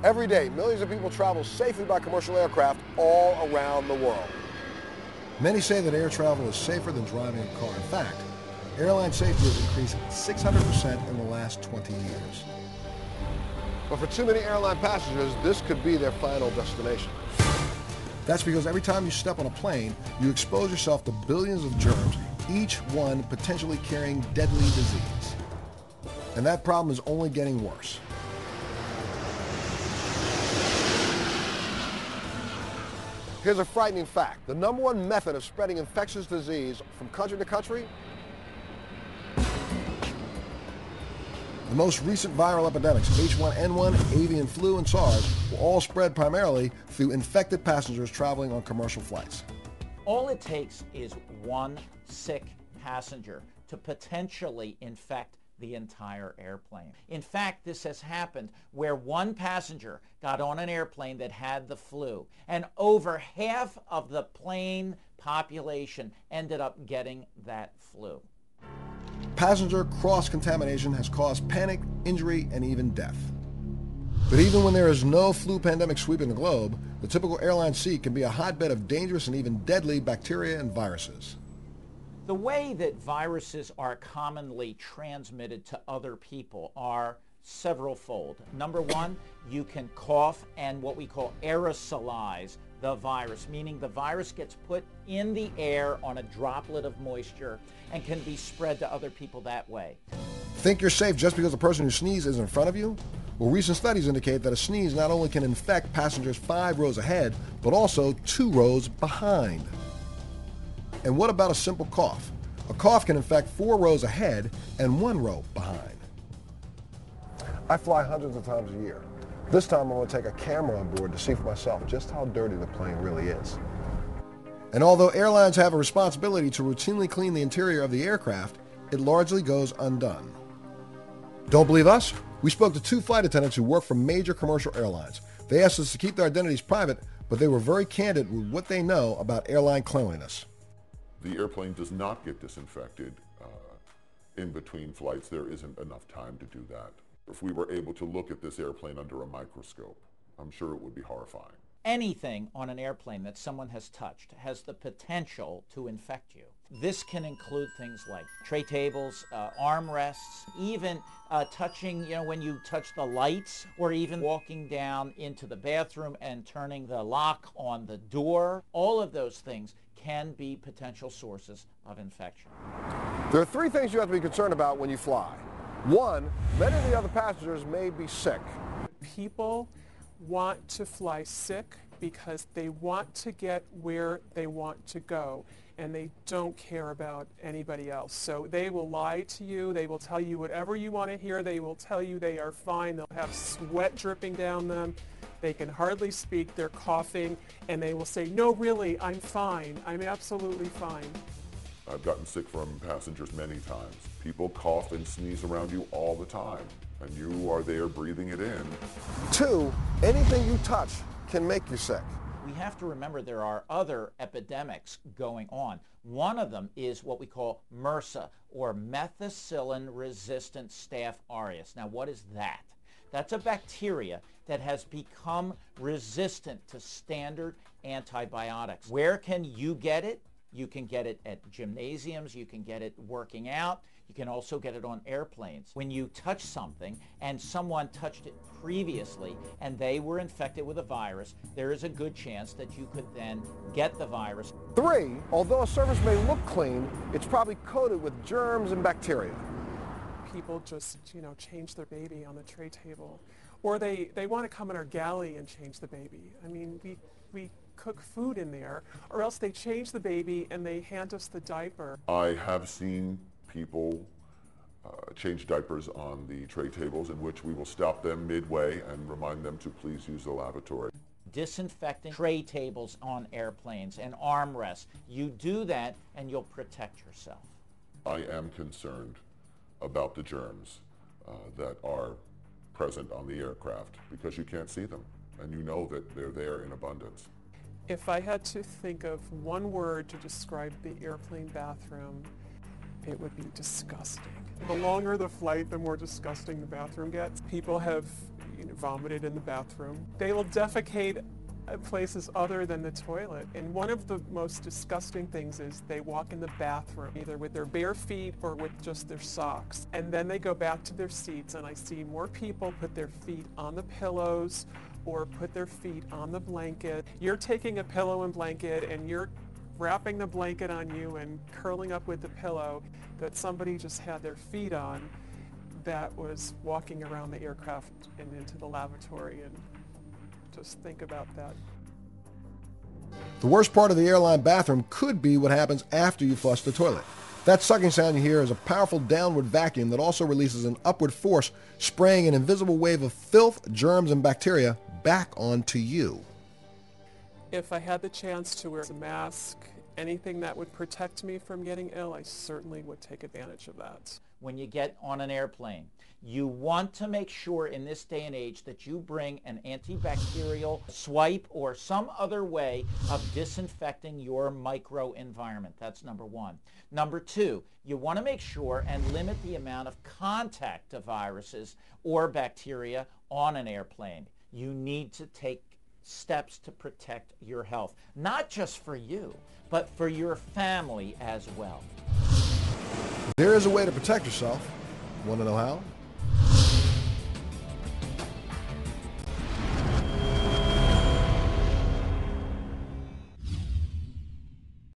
Every day, millions of people travel safely by commercial aircraft all around the world. Many say that air travel is safer than driving a car. In fact, airline safety has increased 600% in the last 20 years. But for too many airline passengers, this could be their final destination. That's because every time you step on a plane, you expose yourself to billions of germs, each one potentially carrying deadly disease. And that problem is only getting worse. Here's a frightening fact. The #1 method of spreading infectious disease from country to country. The most recent viral epidemics, H1N1, avian flu, and SARS, were all spread primarily through infected passengers traveling on commercial flights. All it takes is one sick passenger to potentially infect the entire airplane. In fact, this has happened where one passenger got on an airplane that had the flu, and over half of the plane population ended up getting that flu. Passenger cross-contamination has caused panic, injury, and even death. But even when there is no flu pandemic sweeping the globe, the typical airline seat can be a hotbed of dangerous and even deadly bacteria and viruses. The way that viruses are commonly transmitted to other people are several-fold. Number one, you can cough and what we call aerosolize the virus, meaning the virus gets put in the air on a droplet of moisture and can be spread to other people that way. Think you're safe just because the person who sneezes is in front of you? Well, recent studies indicate that a sneeze not only can infect passengers 5 rows ahead, but also 2 rows behind. And what about a simple cough? A cough can infect 4 rows ahead and 1 row behind. I fly hundreds of times a year. This time I'm going to take a camera on board to see for myself just how dirty the plane really is. And although airlines have a responsibility to routinely clean the interior of the aircraft, it largely goes undone. Don't believe us? We spoke to 2 flight attendants who work for major commercial airlines. They asked us to keep their identities private, but they were very candid with what they know about airline cleanliness. The airplane does not get disinfected in between flights. There isn't enough time to do that. If we were able to look at this airplane under a microscope, I'm sure it would be horrifying. Anything on an airplane that someone has touched has the potential to infect you. This can include things like tray tables, armrests, even touching, when you touch the lights, or even walking down into the bathroom and turning the lock on the door. All of those things can be potential sources of infection. There are 3 things you have to be concerned about when you fly. 1, many of the other passengers may be sick. People want to fly sick because they want to get where they want to go, and they don't care about anybody else. So they will lie to you. They will tell you whatever you want to hear. They will tell you they are fine. They'll have sweat dripping down them. They can hardly speak. They're coughing, and they will say, "No, really, I'm fine. I'm absolutely fine." I've gotten sick from passengers many times. People cough and sneeze around you all the time, and you are there breathing it in. 2, anything you touch can make you sick. We have to remember there are other epidemics going on. One of them is what we call MRSA, or methicillin-resistant staph aureus. Now, what is that? That's a bacteria that has become resistant to standard antibiotics. Where can you get it? You can get it at gymnasiums, you can get it working out, you can also get it on airplanes. When you touch something and someone touched it previously and they were infected with a virus, there is a good chance that you could then get the virus. 3, although a surface may look clean, it's probably coated with germs and bacteria. People just, change their baby on the tray table. Or they want to come in our galley and change the baby. I mean, we cook food in there, or else they change the baby and they hand us the diaper. I have seen people change diapers on the tray tables, in which we will stop them midway and remind them to please use the lavatory. Disinfecting tray tables on airplanes and armrests. You do that and you'll protect yourself. I am concerned about the germs that are present on the aircraft, because you can't see them and you know that they're there in abundance. If I had to think of one word to describe the airplane bathroom, It would be disgusting. The longer the flight, the more disgusting the bathroom gets. People have vomited in the bathroom. They will defecate at places other than the toilet. And one of the most disgusting things is they walk in the bathroom either with their bare feet or with just their socks. And then they go back to their seats, and I see more people put their feet on the pillows or put their feet on the blanket. You're taking a pillow and blanket and you're wrapping the blanket on you and curling up with the pillow that somebody just had their feet on that was walking around the aircraft and into the lavatory. And just think about that. The worst part of the airline bathroom could be what happens after you flush the toilet. That sucking sound you hear is a powerful downward vacuum that also releases an upward force, spraying an invisible wave of filth, germs, and bacteria back onto you. If I had the chance to wear a mask, anything that would protect me from getting ill, I certainly would take advantage of that. When you get on an airplane, you want to make sure in this day and age that you bring an antibacterial swipe or some other way of disinfecting your microenvironment. That's number one. Number two, you want to make sure and limit the amount of contact to viruses or bacteria on an airplane. You need to take steps to protect your health, not just for you, but for your family as well. There is a way to protect yourself. Want to know how?